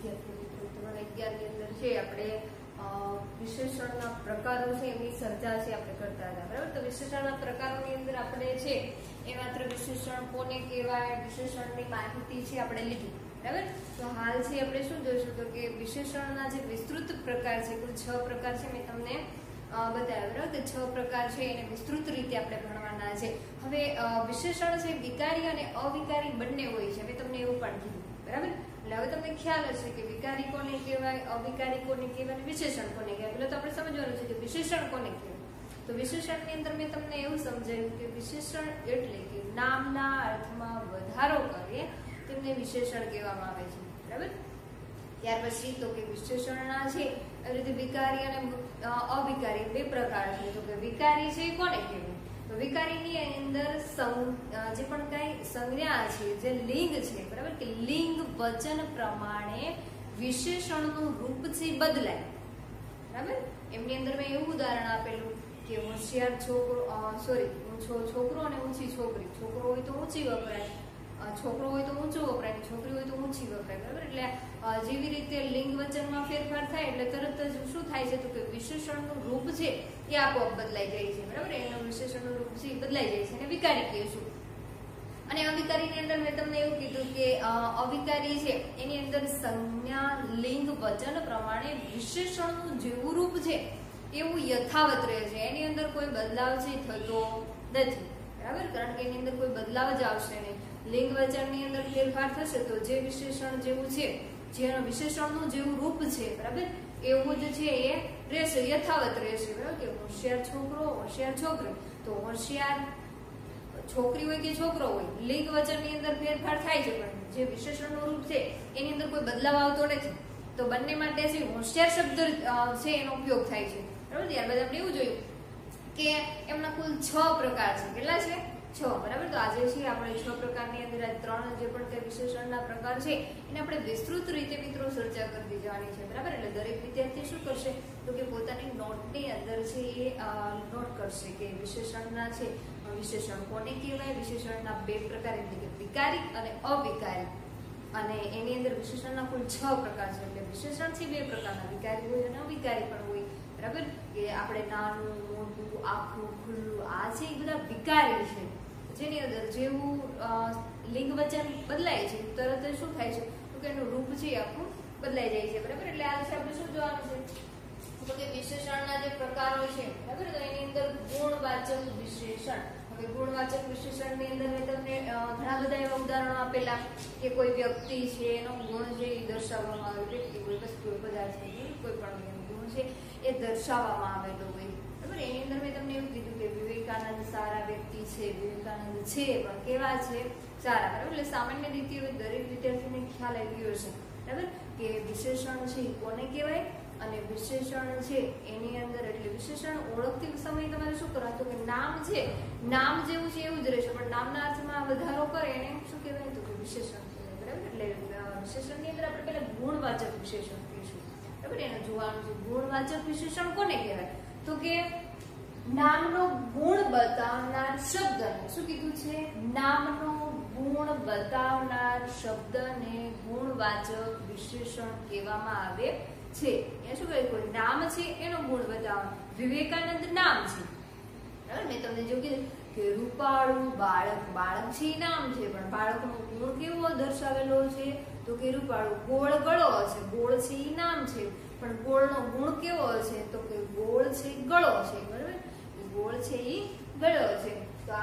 વિદ્યાર્થી મિત્રો, ધોરણ 11 ની અંદર છે આપણે વિશેષણના પ્રકારો છે એની ચર્ચા છે આપણે કરતા હતા, બરાબર? તો વિશેષણના પ્રકારોની અંદર આપણે છે એ માત્ર વિશેષણ કોને કહેવાય, વિશેષણની માહિતી છે આપણે લીધી, બરાબર? તો હાલ છે આપણે શું જોઈશું તો કે વિશેષણના જે વિસ્તૃત પ્રકાર છે, કુલ 6 પ્રકાર છે મેં તમને બતાવ્યા, બરાબર? તો 6 પ્રકાર છે એને વિસ્તૃત રીતે આપણે ભણવાના છે. હવે વિશેષણ છે વિકારી અને અવિકારી બંને હોય છે, મેં તમને એવું પણ કીધું, બરાબર? એટલે હવે તમને ખ્યાલ હશે કે વિકારી કોને કહેવાય, અવિકારી કોને કહેવાય અને વિશેષણ કોને કહેવાય. એટલે તો આપણે સમજવાનું છે કે વિશેષણ કોને કહેવાય. તો વિશેષણની અંદર મેં તમને એવું સમજાવ્યું કે વિશેષણ એટલે કે નામના અર્થમાં વધારો કરે તેમને વિશેષણ કહેવામાં આવે છે, બરાબર? ત્યાર પછી તો કે વિશેષણના છે એવી રીતે વિકારી અને અવિકારી બે પ્રકાર છે. તો કે વિકારી છે કોને કહેવાય? તો વિકારીની અંદર જે પણ કઈ સંજ્ઞા છે, જે લિંગ છે, બરાબર, કે લિંગ વચન પ્રમાણે વિશેષણનું રૂપ છે બદલાય, બરાબર? એમની અંદર મેં એવું ઉદાહરણ આપેલું કે હોશિયાર છોકરો અને ઊંચી છોકરી. છોકરો હોય તો ઊંચી વપરાય, છોકરો હોય તો ઊંચું વપરાય, છોકરી હોય તો ઊંચી વપરાય, બરાબર? એટલે જેવી રીતે લિંગ વચનમાં ફેરફાર થાય એટલે તરત જ શું થાય છે તો કે વિશેષણનું રૂપ છે એ આપોઆપ બદલાઈ જાય છે, બરાબર? એનું વિશેષણનું રૂપ છે બદલાઈ જાય છે અને વિકારી કહીશું. અને અવિકારીની અંદર મેં તમને એવું કીધું કે અવિકારી છે એની અંદર સંજ્ઞા લિંગ વચન પ્રમાણે વિશેષણનું જેવું રૂપ છે એવું યથાવત રહે છે, એની અંદર કોઈ બદલાવ છે થતો નથી, બરાબર? કારણ કે એની અંદર કોઈ બદલાવ જ આવશે નહીં. લિંગ વચનની અંદર ફેરફાર થશે તો જે વિશેષણ જેવું છે, જેનું વિશેષણનું જેવું રૂપ છે, બરાબર, એવું જ છે એ રહેશે, યથાવત રહેશે, બરાબર? કે હોશિયાર છોકરો, હોશિયાર છોકરી. તો હોશિયાર છોકરી હોય કે છોકરો હોય, લિંગ વચનની અંદર ફેરફાર થાય છે પણ જે વિશેષણનું રૂપ છે એની અંદર કોઈ બદલાવ આવતો નથી. તો બંને માટે છે હોશિયાર શબ્દ છે એનો ઉપયોગ થાય છે, બરાબર? ત્યારબાદ આપણે એવું જોયું કે એમના કુલ 6 પ્રકાર છે. કેટલા છે? 6, બરાબર? તો આજે છે આપણે 6 પ્રકારની અંદર આ 3 જે પણ તે વિશેષણના પ્રકાર છે એને આપણે વિસ્તૃત રીતે મિત્રો ચર્ચા કરતી જવાની છે, બરાબર? એટલે દરેક વિદ્યાર્થી શું કરશે તો કે પોતાની નોટની અંદર છે એ નોટ કરશે કે વિશેષણના છે વિશેષણ કોને કહેવાય, વિશેષણના 2 પ્રકાર એટલે કે વિકારી અને અવિકારી. અને એની અંદર વિશેષણના કુલ 6 પ્રકાર છે. એટલે વિશેષણ છે 2 પ્રકારના, વિકારી હોય અને અવિકારી પણ હોય, બરાબર? કે આપણે નાનું, મોટું, આખું, ખુલ્લું, આ છે એ બધા વિકારી છે, જેની અંદર જેવું લિંગ વચન બદલાય છે તરત જ શું થાય છે તો કે એનું રૂપ છે આખું બદલાઈ જાય છે, બરાબર? એટલે આ છે આપણે શું જોવાનું છે તો કે વિશેષણના જે પ્રકારો છે, બરાબર? તો એની અંદર ગુણવાચક વિશેષણ. હવે ગુણવાચક વિશેષણની અંદર મેં તમને ઘણા બધા એવા ઉદાહરણો આપેલા કે કોઈ વ્યક્તિ છે એનો ગુણ છે એ દર્શાવવામાં આવે, વ્યક્તિ કોઈ વસ્તુ પદાર્થ છે કોઈ પણ ગુણ છે એ દર્શાવવામાં આવેલો હોય, બરાબર? એની અંદર મેં તમને એવું કીધું કે વિવેકાનંદ સારા વ્યક્તિ છે, વિવેકાનંદ છે પણ કેવા છે? સારા, બરાબર? એટલે સામાન્ય રીતે હવે દરેક વિદ્યાર્થીને ખ્યાલ આવી ગયો છે, બરાબર? કે વિશેષણ છે કોને કહેવાય અને વિશેષણ છે એની અંદર એટલે વિશેષણ ઓળખતી સમયે તમારે શું કરવાનું તો કે નામ છે, નામ જેવું છે એવું જ રહેશે પણ નામના અર્થમાં વધારો કરે એને શું કહેવાય તો કે વિશેષણ કહેવાય, બરાબર? એટલે વિશેષણની અંદર આપણે પહેલા ગુણવાચક વિશેષણ કહીશું, બરાબર? એને જોવાનું છે ગુણવાચક વિશેષણ કોને કહેવાય તો કે નામનો ગુણ બતાવનાર શબ્દને શું કીધું છે? નામનો ગુણ બતાવનાર શબ્દને ગુણવાચક વિશેષણ કહેવામાં આવે છે. એ શું કહે? કોઈ નામ છે એનો ગુણ બતાવવાનો. વિવેકાનંદ નામ છે, બરાબર? મેં તમને જો કીધું કે રૂપાળું બાળક, બાળક છે એ નામ છે પણ બાળકનો ગુણ કેવો દર્શાવેલો છે તો કે રૂપાળું. ગોળ ગળો હશે, ગોળ છે એ નામ છે પણ ગોળનો ગુણ કેવો હશે તો કે ગોળ છે ગળો છે, બરાબર? ગોળ છે એ ગળો છે. તો આ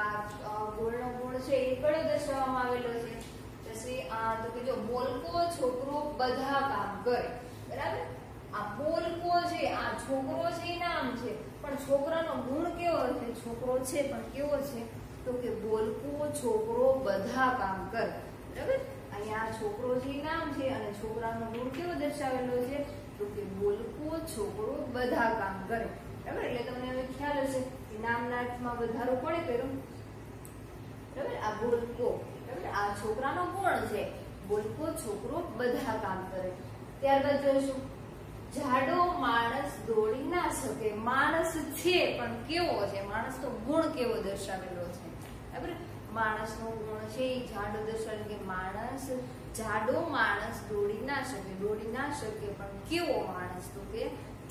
ગોળનો ગુણ છે એ ગળો દર્શાવવામાં આવેલો છે. પછી તો કે જો બોલકો છોકરો બધા કામ કરે, બરાબર? આ બોલકો છે આ છોકરો છે એ નામ છે પણ છોકરાનો ગુણ કેવો છે? છોકરો છે પણ કેવો છે તો કે બોલકો છોકરો બધા કામ કરે, બરાબર? અહીંયા છોકરો છે એ નામ છે અને છોકરાનો ગુણ કેવો દર્શાવેલો છે તો કે બોલકો છોકરો બધા કામ કરે, બરાબર? એટલે તમને હવે ખ્યાલ હશે કે નામના અર્થમાં વધારો કોણે કર્યો, બરાબર? આ બોલકો, બરાબર? આ છોકરાનો ગુણ છે, બોલકો છોકરો બધા કામ કરે. ત્યારબાદ જોઈશું જાડો માણસ દોડી ના શકે. માણસ છે પણ કેવો છે? માણસનો ગુણ કેવો દર્શાવેલો છે, બરાબર? માણસનો ગુણ છે એ જાડો દર્શાવેલો કે માણસ જાડો માણસ દોડી ના શકે, પણ કેવો માણસ? તો કે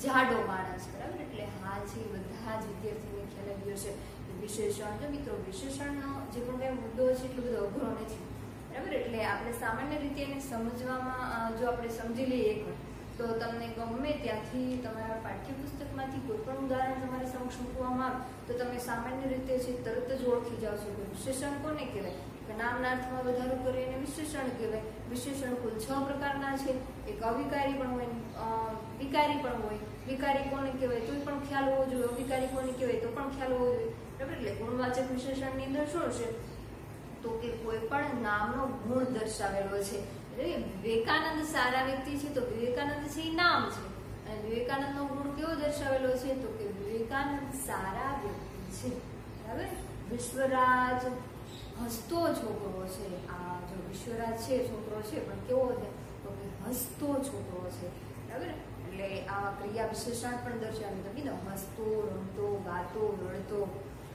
જાડો માણસ, બરાબર. એટલે હા છે બધા જ વિદ્યાર્થીને ખ્યાલ આવ્યો છે. વિશેષણ, જો મિત્રો વિશેષણનો જે પણ કઈ મુદ્દો છે એટલો બધો અઘરો નથી, બરાબર. એટલે આપણે સામાન્ય રીતે એને સમજવામાં જો આપણે સમજી લઈએ એક તો તમને ગમે ત્યાંથી તમારા પાઠ્યપુસ્તકમાંથી કોઈ પણ ઉદાહરણ તમારી સમક્ષ મૂકવામાં આવે તો તમે સામાન્ય રીતે છે તરત જ ઓળખી જાઓ છો કે વિશેષણ કોને કહેવાય. નામના અર્થમાં વધારો કરે એને વિશેષણ કહેવાય. વિશેષણ કુલ 6 પ્રકારના છે. એક અવિકારી પણ હોય, વિકારી પણ હોય. વિકારી કોને કહેવાય તો પણ ખ્યાલ હોવો જોઈએ, અવિકારી કોને કહેવાય તો પણ ખ્યાલ હોવો જોઈએ, બરાબર. એટલે ગુણવાચક વિશેષણની અંદર શું છે તો કે કોઈ પણ નામનો ગુણ દર્શાવેલો છે. વિવેકાનંદ સારા વ્યક્તિ છે તો વિવેકાનંદ છે એ નામ છે, અને વિવેકાનંદ નો ગુણ કેવો દર્શાવેલો છે તો કે વિવેકાનંદ સારા વ્યક્તિ છે, બરાબર. વિશ્વરાજ હસતો છોકરો છે. આ જો વિશ્વરાજ છે છોકરો છે પણ કેવો છે તો કે હસતો છોકરો છે, બરાબર. એટલે આવા ક્રિયા વિશેષણ પણ દર્શાવે તો કીધું હસતો, રમતો, ગાતો, રડતો,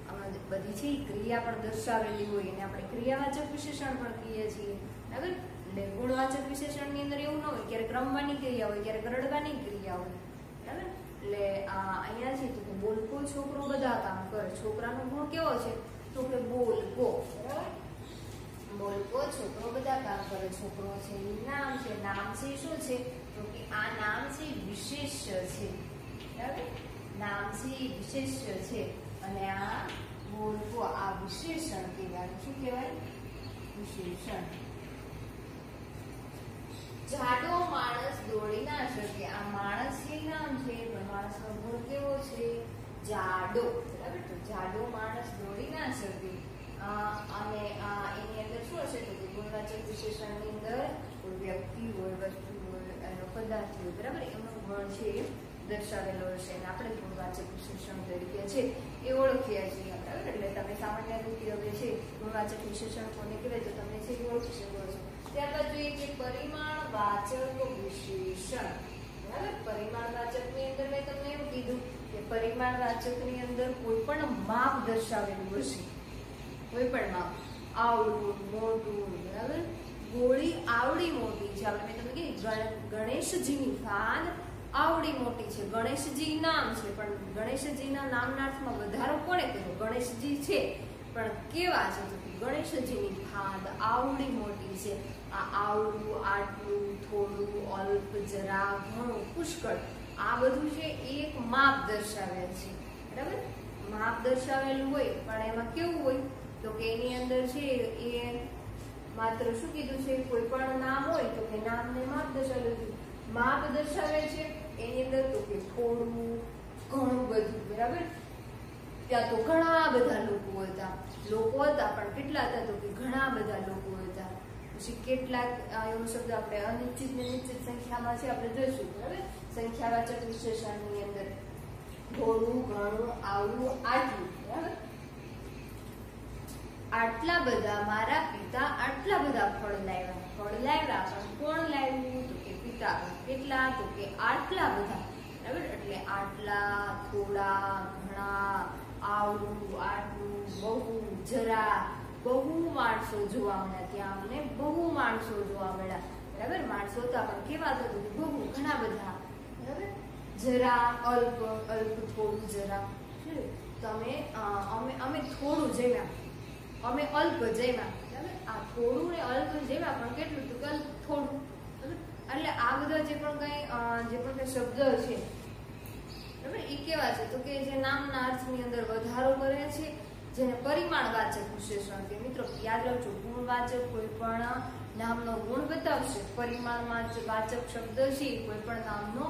આમાં બધી છે ક્રિયા પણ દર્શાવેલી હોય એને આપણે ક્રિયાવાચક વિશેષણ પણ કહીએ છીએ, બરાબર. એટલે ગુણવાચક વિશેષણની અંદર એવું ન હોય, ક્યારેક રમવાની ક્રિયા હોય, ક્યારેક રડવાની ક્રિયા હોય, બરાબર. એટલે અહીંયા છે તો બોલકો છોકરો બધા કામ કરે. છોકરાનો ગુણ કેવો છે તો કે બોલકો, બરાબર. બોલકો છોકરો બધા કામ કરે. છોકરો છે નામ છે. નામ છે શું છે તો કે આ નામ છે વિશેષ છે, બરાબર. નામ છે વિશેષ છે અને આ બોલકો આ વિશેષણ કહેવાય. શું કહેવાય? વિશેષણ. જાડો માણસ દોડી ના શકે. આ માણસ એ નામ છે પણ માણસનો ગુણ કેવો છે? જાડો, બરાબર. તો જાડો માણસ દોડી ના શકે. અને એની અંદર શું હશે તો કે ગુણવાચક વિશેષણની અંદર કોઈ વ્યક્તિ હોય, વસ્તુ હોય, એનો પદાર્થ હોય, બરાબર. એનો ગુણ છે દર્શાવેલો હશે અને આપણે ગુણવાચક વિશેષણ તરીકે છે એ ઓળખીએ છીએ, બરાબર. એટલે તમે સામાન્ય રીતે હવે છે ગુણવાચક વિશેષણ કોને કહેવાય તો તમે છે ઓળખી શકો છો. ત્યારબાદ જોઈએ કે પરિમાણવાચક વિશેષણ, બરાબર. પરિમાણવાચકની અંદર મેં તમને એવું કીધું કે પરિમાણવાચકની અંદર કોઈ પણ માપ દર્શાવેલું હશે, કોઈ પણ માપ. આવડું, મોટું, બરાબર. ગોળી આવડી મોટી છે. આપણે મેં તમને કીધું ગણેશજીની ફાન આવડી મોટી છે. ગણેશજી નામ છે પણ ગણેશજીના નામના અર્થમાં વધારો કોને કર્યો? ગણેશજી છે પણ કેવા છે તો ગણેશજીની ફાંદ આવડી મોટી છે. આ આવડું, આટલું, થોડું, અલ્પ, જરા, ઘણું, પુષ્કળ આ બધું છે એક માપ દર્શાવેલ છે, બરાબર. માપ દર્શાવેલું હોય પણ એમાં કેવું હોય તો કે એની અંદર છે એ માત્ર શું કીધું છે કોઈ પણ નામ હોય તો કે નામને માપ દર્શાવેલું છે. માપ દર્શાવે છે એની અંદર તો કે થોડું, ઘણું બધું, બરાબર. ત્યાં તો ઘણા બધા લોકો હતા પણ કેટલા હતા તો કે ઘણા બધા લોકો હતા. પછી કેટલાક એવો શબ્દ આપણે અનિશ્ચિત ને નિશ્ચિત સંખ્યામાં છે આપણે જોઈશું, બરાબર. સંખ્યાવાચક વિશેષણની અંદર થોડું, ઘણું, આવડું, આટલું, બરાબર. આટલા બધા મારા પિતા આટલા બધા ફળ લાવ્યા. ફળ લાવ્યા પણ કોણ લાવ્યું તો કે પિતા. કેટલા તો કે આટલા બધા, બરાબર. એટલે આટલા, થોડા, ઘણા, આવડું, આટલું, બહુ, જરા, બહુ માણસો જોવા મળ્યા. ત્યાં અમને બહુ માણસો જોવા મળ્યા, બરાબર. માણસો હતા પણ કેવા હતા બહુ, ઘણા બધા, બરાબર. જરા, અલ્પ, થોડું, જરા. તમે અમે થોડું જમ્યા, અમે અલ્પ જમ્યા, બરાબર. આ થોડું ને અલ્પ જમ્યા પણ કેટલું તો કે થોડું, બરાબર. એટલે આ બધા જે પણ કઈ શબ્દ છે, બરાબર, એ કેવા છે તો કે જે નામના અર્થની અંદર વધારો કરે છે, જેને પરિમાણવાચક વિશેષણ કે. મિત્રો યાદ રાખજો, ગુણવાચક કોઈ પણ નામનો ગુણ બતાવશે. પરિમાણવાચક શબ્દ છે કોઈ પણ નામનો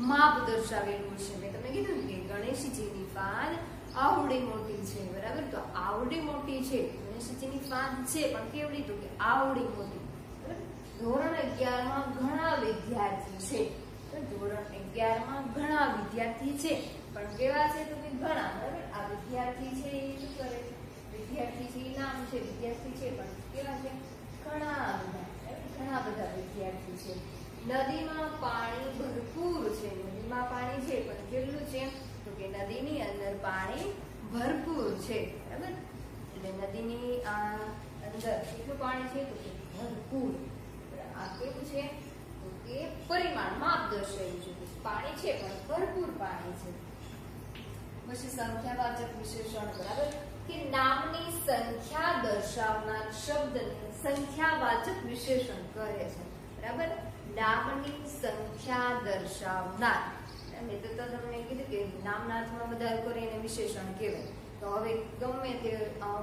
માપ દર્શાવેલું છે. મેં તમને કીધું કે ગણેશજીની ફાન આવડી મોટી છે, બરાબર. તો આવડી મોટી છે, ગણેશજીની ફાન છે પણ કેવડી તો કે આવડી મોટી, બરાબર. ધોરણ 11 માં ઘણા વિદ્યાર્થી છે. ધોરણ 11 માં ઘણા વિદ્યાર્થી છે પણ કેવા છે તો કે ઘણા, બરાબર. આ વિદ્યાર્થી છે એ શું કરે? વિદ્યાર્થી છે એ નામ છે, વિદ્યાર્થી છે પણ કેવા છે? ઘણા બધા વિદ્યાર્થી છે. નદીમાં પાણી ભરપૂર છે. નદીમાં પાણી છે પણ કેટલું છે તો કે નદીની અંદર પાણી ભરપૂર છે, બરાબર. એટલે નદીની અંદર કેટલું પાણી છે તો કે ભરપૂર. આ કેવું છે તો કે પરિમાણ માપ દર્શાવ્યું છે. પાણી છે પણ ભરપૂર પાણી છે. પછી સંખ્યાવાચક વિશેષણ, બરાબર, કે નામની સંખ્યા દર્શાવનાર શબ્દને સંખ્યાવાચક વિશેષણ કહે છે. બરાબર, નામની સંખ્યા દર્શાવનાર. મેં તો તમને કીધું કે નામના અર્થમાં વધારો કરે એને વિશેષણ કહેવાય. તો હવે ગમે તે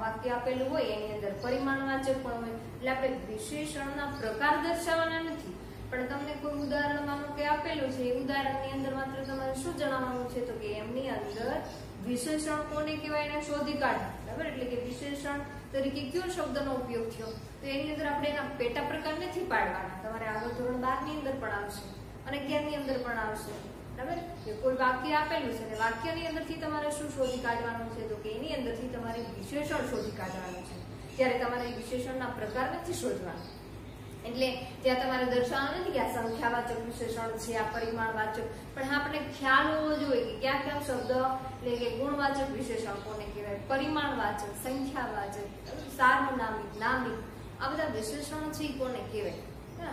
વાક્ય આપેલું હોય એની અંદર પરિમાણવાચક પણ હોય એટલે આપણે વિશેષણના પ્રકાર દર્શાવવાના નથી, પણ તમને કોઈ ઉદાહરણ માનો કે આપેલું છે એ ઉદાહરણની અંદર માત્ર તમારે શું જણાવવાનું છે તો કે એમની અંદર વિશેષણ કોને કહેવાય એને શોધી કાઢો. બરાબર, એટલે કે વિશેષણ તરીકે કયો શબ્દનો ઉપયોગ થયો તો એની અંદર આપણે એના પેટા પ્રકાર નથી પાડવાના. તમારે આગળ ધોરણ 12 ની અંદર પણ આવશે અને 11 ની અંદર પણ આવશે. બરાબર, કે કોઈ વાક્ય આપેલું છે અને વાક્યની અંદરથી તમારે શું શોધી કાઢવાનું છે તો કે એની અંદરથી તમારે વિશેષણ શોધી કાઢવાનું છે. ત્યારે તમારે વિશેષણના પ્રકાર નથી શોધવાના. એટલે ત્યાં તમારે દર્શાવવાનું નથી કે આ સંખ્યાવાચક વિશેષણ છે, આ પરિમાણવાચક, પણ આપણે ખ્યાલ હોવો જોઈએ કે કયા કયા શબ્દ એટલે કે ગુણવાચક વિશેષણ કોને કહેવાય, પરિમાણવાચક, સંખ્યાવાચક, સાર્વનામિક, નામિક, આ બધા વિશેષણો છે એ કોને કહેવાય.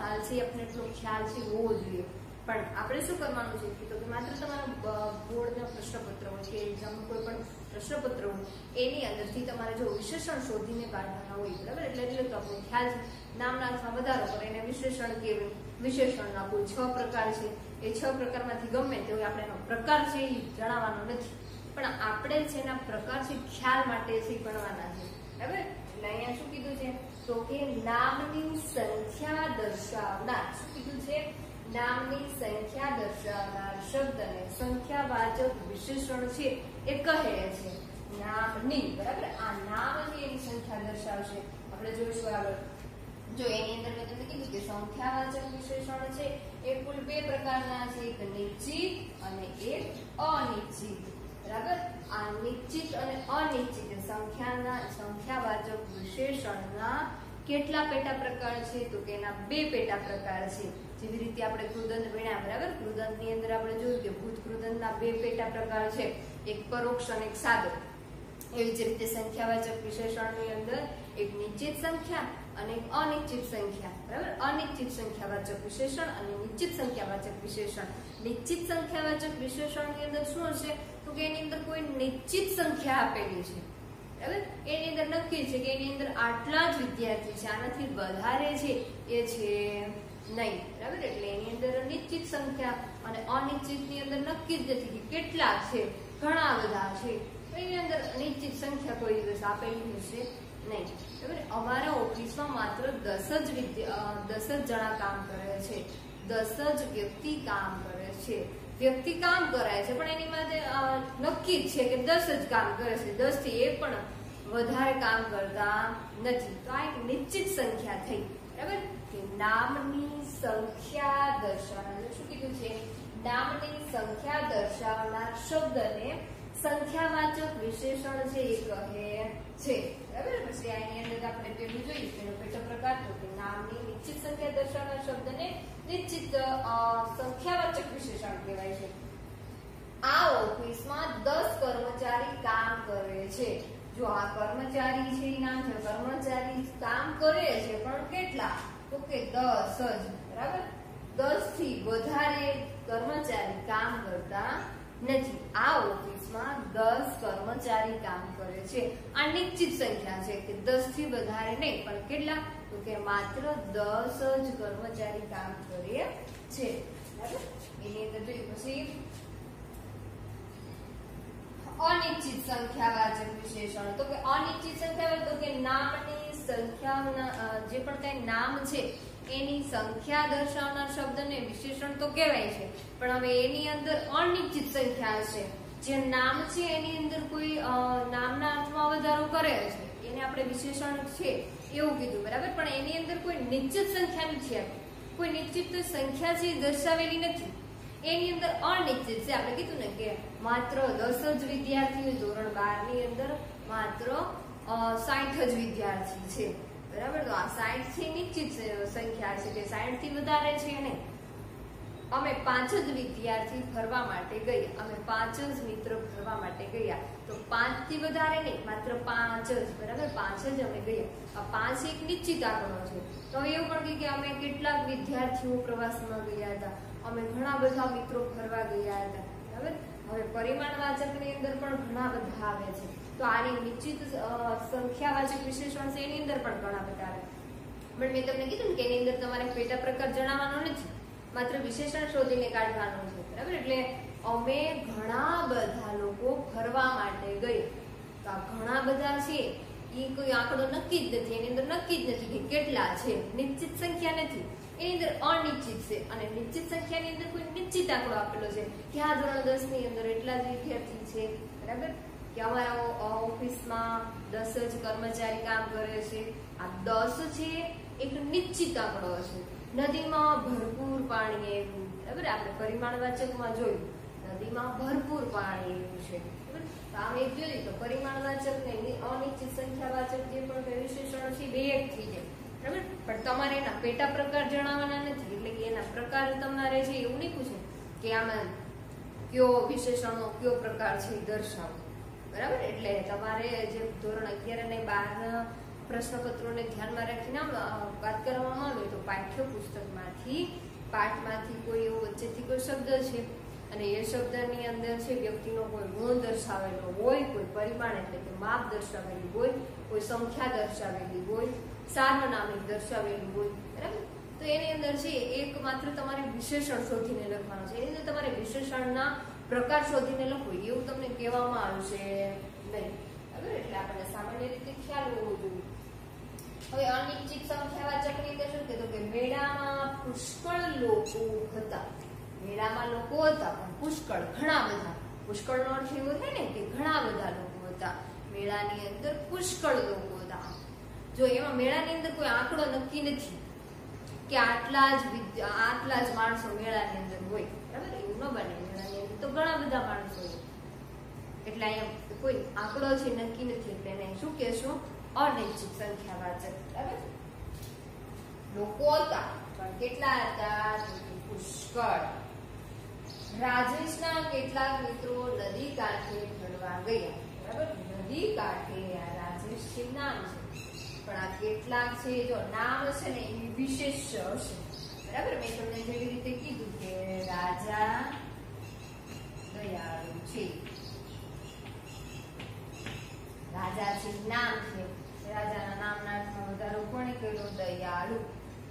હાલથી આપણે એટલો ખ્યાલ છે હોવો જોઈએ. પણ આપણે શું કરવાનું છે તો કે માત્ર તમારા બોર્ડના પ્રશ્નપત્ર હોય કે એક્ઝામનું કોઈ પણ પ્રશ્નપત્ર હોય એની અંદરથી તમારે જો વિશેષણ શોધીને કાઢવાના હોય. બરાબર, એટલે તો આપણે ખ્યાલ છે નામના અર્થમાં વધારો કરે એને વિશેષણ કહેવાય. વિશેષણના કુલ 6 પ્રકાર છે. એ 6 પ્રકારમાંથી ગમે તે હોય આપણે એનો પ્રકાર છે એ જણાવવાનો નથી, પણ આપણે છે એના પ્રકાર છે ખ્યાલ માટે છે ગણવાના છે. બરાબર, એટલે અહીંયા શું કીધું છે તો કે નામની સંખ્યા દર્શાવનાર, શું કીધું છે, નામની સંખ્યા દર્શાવનાર શબ્દને સંખ્યાવાચક વિશેષણ છે એ કહે છે. નામની, બરાબર, આ નામની એની સંખ્યા દર્શાવશે. આપણે જોઈશું આગળ. જો એની અંદર મેં તમને કીધું કે સંખ્યાવાચક વિશેષણ છે એ કુલ 2 પ્રકારના છે, એક નિશ્ચિત અને એક અનિશ્ચિત. બરાબર, આ નિશ્ચિત અને અનિશ્ચિત સંખ્યાવાચક વિશેષણના કેટલા પેટા પ્રકાર છે તો કે એના 2 પેટા પ્રકાર છે. જેવી રીતે આપણે કૃદંત ભણ્યા. બરાબર, કૃદંતની અંદર આપણે જોયું કે ભૂત કૃદંતના 2 પેટા પ્રકાર છે, એક પરોક્ષ અને એક સાદો. એવી જ રીતે સંખ્યાવાચક વિશેષણની અંદર એક નિશ્ચિત સંખ્યા અને એક અનિશ્ચિત સંખ્યા. બરાબર, અનિશ્ચિત સંખ્યાવાચક વિશેષણ અને નિશ્ચિત સંખ્યાવાચક વિશેષણ. નિશ્ચિત સંખ્યાવાચક વિશેષણની અંદર શું હશે તો કે એની અંદર કોઈ નિશ્ચિત સંખ્યા આપેલી છે. બરાબર, એની અંદર નક્કી છે કે એની અંદર આટલા જ વિદ્યાર્થી છે, આનાથી વધારે છે એ છે નહીં. બરાબર, એટલે એની અંદર નિશ્ચિત સંખ્યા અને અનિશ્ચિતની અંદર નક્કી જ નથી કે કેટલા છે, ઘણા બધા છે. એની અંદર નિશ્ચિત સંખ્યા કોઈ દિવસ આપેલી હશે નહીં. બરાબર, અમારા ઓફિસમાં માત્ર 10 જ જણા કામ કરે છે, 10 જ વ્યક્તિ કામ કરે છે. વ્યક્તિ કામ કરાય છે પણ એની માટે નક્કી જ છે કે 10 જ કામ કરે છે, 10 થી એક પણ વધારે કામ કરતા નથી. તો આ એક નિશ્ચિત સંખ્યા થઈ. બરાબર, કે નામની સંખ્યા દર્શાવનાર, શું કીધું છે, નામની સંખ્યા દર્શાવનાર શબ્દને સંખ્યાવાચક વિશેષણ છે એ કહે છે. બરાબર, પછી આની અંદર આપણે પેલું જોયું એનો પેટો પ્રકાર તો કે નામની નિશ્ચિત સંખ્યા દર્શાવનાર શબ્દને નિશ્ચિત સંખ્યાવાચક વિશેષણ કહેવાય છે. આ ઓફિસમાં 10 કર્મચારી કામ કરે છે. જો આ કર્મચારી છે એ નામ છે, કર્મચારી કામ કરે છે પણ કેટલા તો કે 10 જ. બરાબર, 10 થી વધારે કર્મચારી કામ કરતા નથી. આ ઓફિસમાં 10 કર્મચારી કામ કરે છે. આ નિશ્ચિત સંખ્યા છે કે 10 થી વધારે નહીં, પણ કેટલા તો કે માત્ર 10 જ કર્મચારી કામ કરે છે. બરાબર, એની અંદર જોયું. પછી અનિશ્ચિત સંખ્યાવાચક વિશેષણ તો કે અનિશ્ચિત સંખ્યા તો કે નામની સંખ્યાના જે પણ કઈ નામ છે એની સંખ્યા દર્શાવનાર શબ્દને વિશેષણ તો કહેવાય છે, પણ હવે એની અંદર અનિશ્ચિત સંખ્યા છે. જે નામ છે એની અંદર કોઈ નામના અર્થમાં વધારો કરે છે એને આપણે વિશેષણ છે એવું કીધું. બરાબર, પણ એની અંદર કોઈ નિશ્ચિત સંખ્યા નથી આપી, કોઈ નિશ્ચિત સંખ્યા છે દર્શાવેલી નથી. એની અંદર અનિશ્ચિત છે. આપણે કીધું ને કે માત્ર 10 જ વિદ્યાર્થીઓ, ધોરણ 12 ની અંદર માત્ર 60 જ વિદ્યાર્થી છે. બરાબર, તો આ 60 થી નિશ્ચિત સંખ્યા છે કે 60 થી વધારે છે નહીં. અમે 5 જ વિદ્યાર્થી ફરવા માટે ગયા, અમે 5 જ મિત્રો ફરવા માટે ગયા. તો 5 થી વધારે નહીં, માત્ર 5 જ, બરાબર, 5 જ અમે ગયા. આ 5 એક નિશ્ચિત આંકડો છે. તો એવું પણ કે અમે કેટલાક વિદ્યાર્થીઓ પ્રવાસમાં ગયા હતા, અમે ઘણા બધા મિત્રો ફરવા ગયા હતા, બરાબર. હવે પરિમાણવાચકની અંદર પણ ઘણા બધા આવે છે. તો આની નિશ્ચિત સંખ્યાવાચક વિશેષણ છે એની અંદર પણ ઘણા બધા આવે. પણ મેં તમને કીધું ને કે એની અંદર તમારે પેટા પ્રકાર જણાવવાનો નથી, માત્ર વિશેષણ શોધીને કાઢવાનું છે, બરાબર. એટલે અમે ઘણા બધા લોકો ફરવા માટે ગયા. તો આ ઘણા બધા છે એ કોઈ આંકડો નક્કી જ નથી, એની અંદર નક્કી જ નથી કે કેટલા છે, નિશ્ચિત સંખ્યા નથી, એની અંદર અનિશ્ચિત છે. અને નિશ્ચિત સંખ્યાની અંદર કોઈ નિશ્ચિત આંકડો આપેલો છે કે આ ધોરણ 10 ની અંદર એટલા જ વિદ્યાર્થી છે, બરાબર, કે અમારા ઓફિસમાં 10 જ કર્મચારી કામ કરે છે. આ 10 છે એક નિશ્ચિત આંકડો છે. નદીમાં ભરપૂર પાણી આવ્યું, બરાબર, આપણે પરિમાણવાચકમાં જોયું નદીમાં ભરપૂર પાણી આવ્યું છે, બરાબર. તો આમ એક જોઈએ તો પરિમાણવાચક ને અનિશ્ચિત સંખ્યાવાચક જે પણ વિશેષણ છે બે એક થઈ જાય, બરાબર. પણ તમારે એના પેટા પ્રકાર જણાવવાના નથી, એટલે કે એના પ્રકાર તમારે છે એવું નહીં પૂછે કે આમાં કયો વિશેષણનો કયો પ્રકાર છે એ દર્શાવો, બરાબર. એટલે તમારે જે ધોરણ 11 અને 12 પ્રશ્નપત્રોને ધ્યાનમાં રાખીને વાત કરવામાં આવે તો પાઠ્યપુસ્તકમાંથી પાઠમાંથી કોઈ એવો વચ્ચેથી કોઈ શબ્દ છે અને એ શબ્દની અંદર છે વ્યક્તિનો કોઈ ગુણ દર્શાવેલો હોય, કોઈ પરિમાણ એટલે કે માપ દર્શાવેલું હોય, કોઈ સંખ્યા દર્શાવેલી હોય, સાર્વનામિક દર્શાવેલું હોય, બરાબર. તો એની અંદર છે એક માત્ર તમારે વિશેષણ શોધીને લખવાનું છે. એની અંદર તમારે વિશેષણના પ્રકાર શોધીને લખવું એવું તમને કહેવામાં આવશે નહીં, બરાબર. એટલે આપણને સામાન્ય રીતે ખ્યાલ હોવો જોઈએ. હવે અનિશ્ચિત સંખ્યાવાચકની અંદર શું કીધું કે મેળામાં પુષ્કળ લોકો હતા. મેળામાં લોકો હતા પણ પુષ્કળ, ઘણા બધા. પુષ્કળનો અર્થ એવો થાય ને કે ઘણા બધા લોકો હતા. મેળાની અંદર પુષ્કળ લોકો હતા. જો એમાં મેળાની અંદર કોઈ આંકડો નક્કી નથી કે આટલા જ માણસો મેળાની અંદર હોય, બરાબર. એવું ન બને. મેળાની અંદર તો ઘણા બધા માણસો હોય, એટલે અહીંયા કોઈ આંકડો છે નક્કી નથી, એટલે એને શું કહેશું? અનિશ્ચિત સંખ્યાવાચક, બરાબર. લોકો હતા પણ કેટલા હતા? પુષ્કળ. રાજેશના કેટલાક મિત્રો નદી કાંઠે ફરવા ગયા, બરાબર. નદી કાંઠે આ રાજેશ છે નામ છે, પણ આ કેટલાક છે જો નામ હશે ને એ વિશેષ હશે, બરાબર. મેં તમને જેવી રીતે કીધું કે રાજા દયાળુ છે, રાજા છે નામ છે, રાજાના નામના અર્થમાં વધારો કોણે કર્યો? દયાળુ.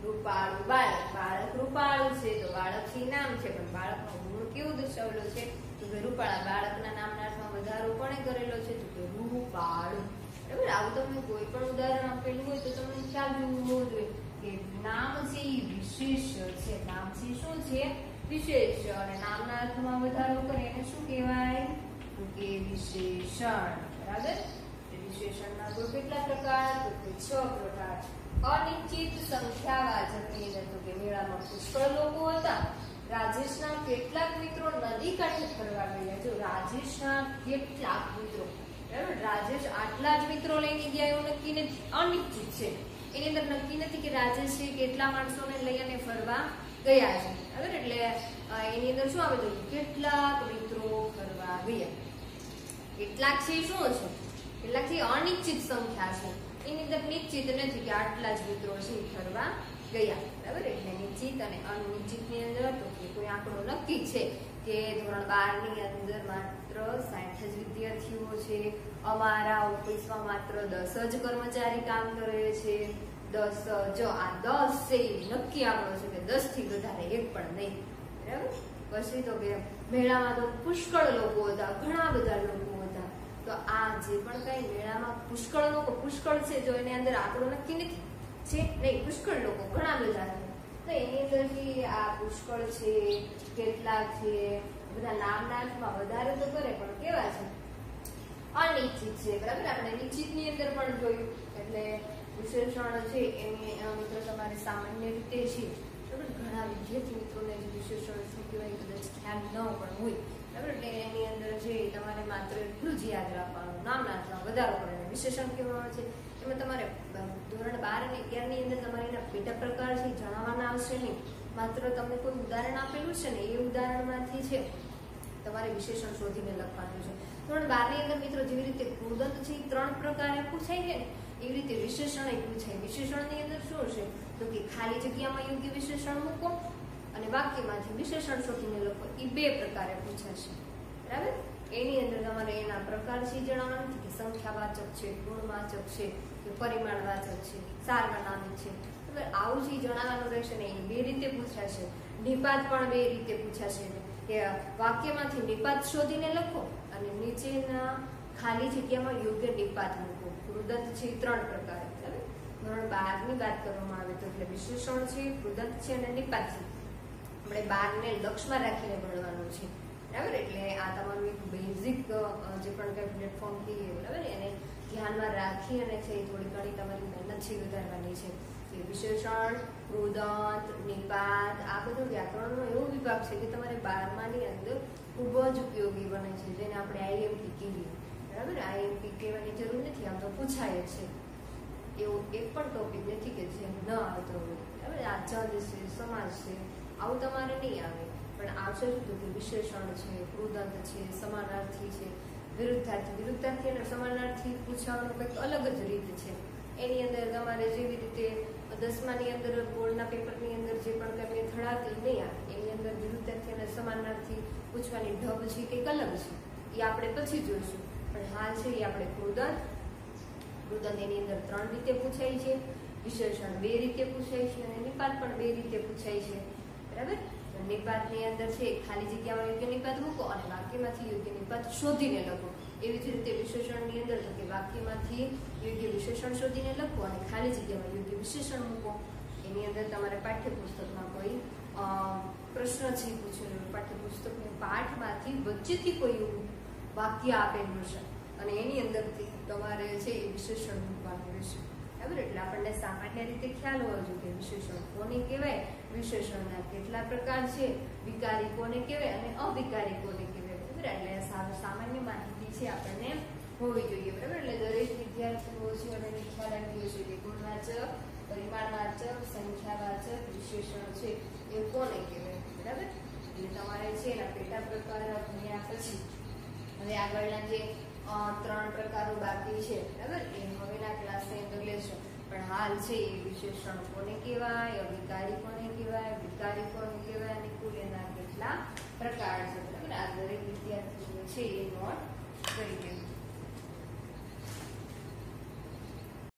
રૂપાળુ બાળક, બાળક રૂપાળુ છે તો બાળક છે નામ છે, પણ બાળકનો ગુણ કેવો દર્શાવેલો છે? તો કે રૂપાળા. બાળકના નામના અર્થમાં વધારો કોણે કરેલો છે? તો કે રૂપાળુ, બરાબર. આવું તમને કોઈ પણ ઉદાહરણ આપેલું હોય તો તમને ખ્યાલ હોવો જોઈએ કે નામ છે એ વિશેષ છે. નામ છે શું છે? વિશેષ. અને નામના અર્થમાં વધારો કરે એને શું કહેવાય? તો કે વિશેષણ, બરાબર. વિશેષણના કુલ કેટલા પ્રકાર? તો કે 6 પ્રકાર. અનિશ્ચિત સંખ્યાવાચકની અંદર તો કે મેળામાં પુષ્કળ લોકો હતા. રાજેશના કેટલાક મિત્રો નદી કાંઠે ફરવા ગયા. જો રાજેશના કેટલાક મિત્રો, બરાબર. રાજેશ આટલા જ મિત્રો લઈને ગયા એવું નક્કી નથી, અનિશ્ચિત છે. એની અંદર નક્કી નથી કે રાજેશ કેટલા માણસોને લઈને ફરવા ગયા છે, બરાબર. એટલે એની અંદર શું આવેલું? કેટલાક મિત્રો ફરવા ગયા. કેટલાક છે શું છે? કેટલાક છે અનિશ્ચિત સંખ્યા છે. એની અંદર નિશ્ચિત નથી કે આટલા જ મિત્રો છે ફરવા ગયા, બરાબર. એટલે નિશ્ચિત અને અનિશ્ચિતની અંદર તો કે કોઈ આંકડો નક્કી છે કે ધોરણ 12 ની અંદર માત્ર 60 જ વિદ્યાર્થીઓ છે, અમારા ઓફિસમાં માત્ર 10 જ કર્મચારી કામ કરે છે. 10, જો આ 10 છે એ નક્કી આંકડો છે કે 10 થી વધારે એક પણ નહીં, બરાબર. પછી તો કે મેળામાં તો પુષ્કળ લોકો હતા, ઘણા બધા લોકો હતા. તો આ જે પણ કઈ મેળામાં પુષ્કળ લોકો, પુષ્કળ છે જો એની અંદર આંકડો નક્કી નથી છે નહીં, પુષ્કળ લોકો ઘણા બધા છે. તો એની અંદરથી આ પુષ્કળ છે, કેટલાક છે, બધા નામના અર્થમાં વધારે તો કરે પણ કેવા છે? અનિશ્ચિત છે, બરાબર. આપણે નિશ્ચિતની અંદર પણ જોયું. એટલે વિશેષણ છે એની મિત્રો તમારે સામાન્ય રીતે છે, બરાબર. ઘણા વિદ્યાર્થી મિત્રોને જે વિશેષણ શું કહેવાય કદાચ ખ્યાલ ન પણ હોય, બરાબર. એટલે એની અંદર છે તમારે માત્ર એટલું જ યાદ રાખવાનું, નામના અર્થમાં વધારો કરે. વિશેષણ કહેવામાં છે એમાં તમારે ધોરણ 12 અને 11 ની અંદર તમારે એના પેટા પ્રકાર છે જણાવવાના આવશે નહીં, માત્ર તમને કોઈ ઉદાહરણ આપેલું છે ને એ ઉદાહરણમાંથી છે તમારે વિશેષણ શોધીને લખવાનું છે. ધોરણ 12 ની અંદર મિત્રો જેવી રીતે કૃદંત છે 3 પ્રકારે પૂછાય છે ને એવી રીતે વિશેષણ એ પૂછાય. વિશેષણની અંદર શું છે તો કે ખાલી જગ્યામાં યોગ્ય વિશેષણ મૂકો અને વાક્યમાંથી વિશેષણ શોધીને લખો. એ 2 પ્રકારે પૂછાશે. બરાબર. એની અંદર તમારે એના પ્રકાર છે જણાવવાનું કે સંખ્યાવાચક છે, ગુણવાચક છે કે પરિમાણવાચક છે, સાર્વનામિક છે. બરાબર. આવું જે જણાવવાનું રહેશે ને એ 2 રીતે પૂછાશે. નિપાત પણ 2 રીતે પૂછાશે કે વાક્યમાંથી નિપાત શોધીને લખો અને નીચેના ખાલી જગ્યામાં યોગ્ય નિપાત મૂકો. કૃદંત છે 3 પ્રકારે. બરાબર. ધોરણ 12 ની વાત કરવામાં આવે તો એટલે વિશેષણ છે, કૃદંત છે અને નિપાત છે. આપણે 12 ને લક્ષમાં રાખીને ભણવાનું છે. બરાબર. એટલે આ તમારું એક બેઝિક જે પણ કઈ પ્લેટફોર્મ કહીએ બરાબર એને ધ્યાનમાં રાખી અને છે થોડી ઘણી તમારી મહેનત છે વધારવાની છે. વિશેષણ, કૃદંત, નિપાત આ બધું વ્યાકરણનો એવો વિભાગ છે કે તમારે 12મા ની અંદર ખૂબ જ ઉપયોગી બને છે, જેને આપણે આઈએમપી કહીએ. બરાબર. આઈએમપી કહેવાની જરૂર નથી, આમ તો પૂછાય છે. એવો એક પણ ટોપિક નથી કે જે ન આવતો હોય. બરાબર. આ છંદ છે, સમાસ છે આવું તમારે નહીં આવે, પણ આવશે શું કે વિશેષણ છે, કૃદંત છે, સમાનાર્થી છે, વિરુદ્ધાર્થી. વિરુદ્ધાર્થી અને સમાનાર્થી પૂછવાનું કંઈક અલગ જ રીત છે. એની અંદર તમારે જેવી રીતે 10માની અંદર બોર્ડના પેપરની અંદર જે પણ કંઈ મેથડ આવતી નહીં આવે, એની અંદર વિરુદ્ધાર્થી અને સમાનાર્થી પૂછવાની ઢબ છે કંઈક અલગ છે. એ આપણે પછી જોઈશું, પણ હાલ છે એ આપણે કૃદંત એની અંદર 3 રીતે પૂછાય છે, વિશેષણ 2 રીતે પૂછાય છે અને નિપાત પણ 2 રીતે પૂછાય છે. બરાબર. નિપાતની અંદર છે ખાલી જગ્યામાં યોગ્ય નિપાત મૂકો અને વાક્યમાંથી યોગ્ય નિપાત શોધીને લખો. એવી જ રીતે વિશેષણની અંદર તો કે વાક્યમાંથી યોગ્ય વિશેષણ શોધીને લખો અને ખાલી જગ્યામાં યોગ્ય વિશેષણ મૂકો. એની અંદર તમારે પાઠ્યપુસ્તકમાં કોઈ પ્રશ્ન છે પૂછેલો, પાઠ્યપુસ્તકના પાઠમાંથી વચ્ચેથી કોઈ એવું વાક્ય આપેલું છે અને એની અંદરથી તમારે છે એ વિશેષણ મૂકવાનું રહેશે. બરાબર. એટલે આપણને સામાન્ય રીતે ખ્યાલ હોવો જોઈએ કે વિશેષણ કોને કહેવાય, વિશેષણના કેટલા પ્રકાર છે, વિકારી કોને કહેવાય અને અવિકારી કોને કહેવાય. બરાબર. એટલે સામાન્ય માહિતી છે આપણને હોવી જોઈએ. બરાબર. એટલે દરેક વિદ્યાર્થીઓ છે અને ખ્યાલ આવી ગયો છે કે ગુણવાચક, પરિમાણવાચક, સંખ્યાવાચક, વિશેષણ છે એ કોને કહેવાય. બરાબર. એટલે તમારે છે એના પેટા પ્રકાર ભણ્યા પછી હવે આગળના જે 3 પ્રકારો બાકી છે બરાબર એ હવેના ક્લાસની અંદર લેશો. પણ હાલ છે એ વિશેષણ કોને કહેવાય, અવિકારી કોને કહેવાય, વિકારી કોને કહેવાય અને કુલ એના કેટલા પ્રકાર છે. બરાબર. આ દરેક વિદ્યાર્થીઓ છે એ નોટ કરી લેવું.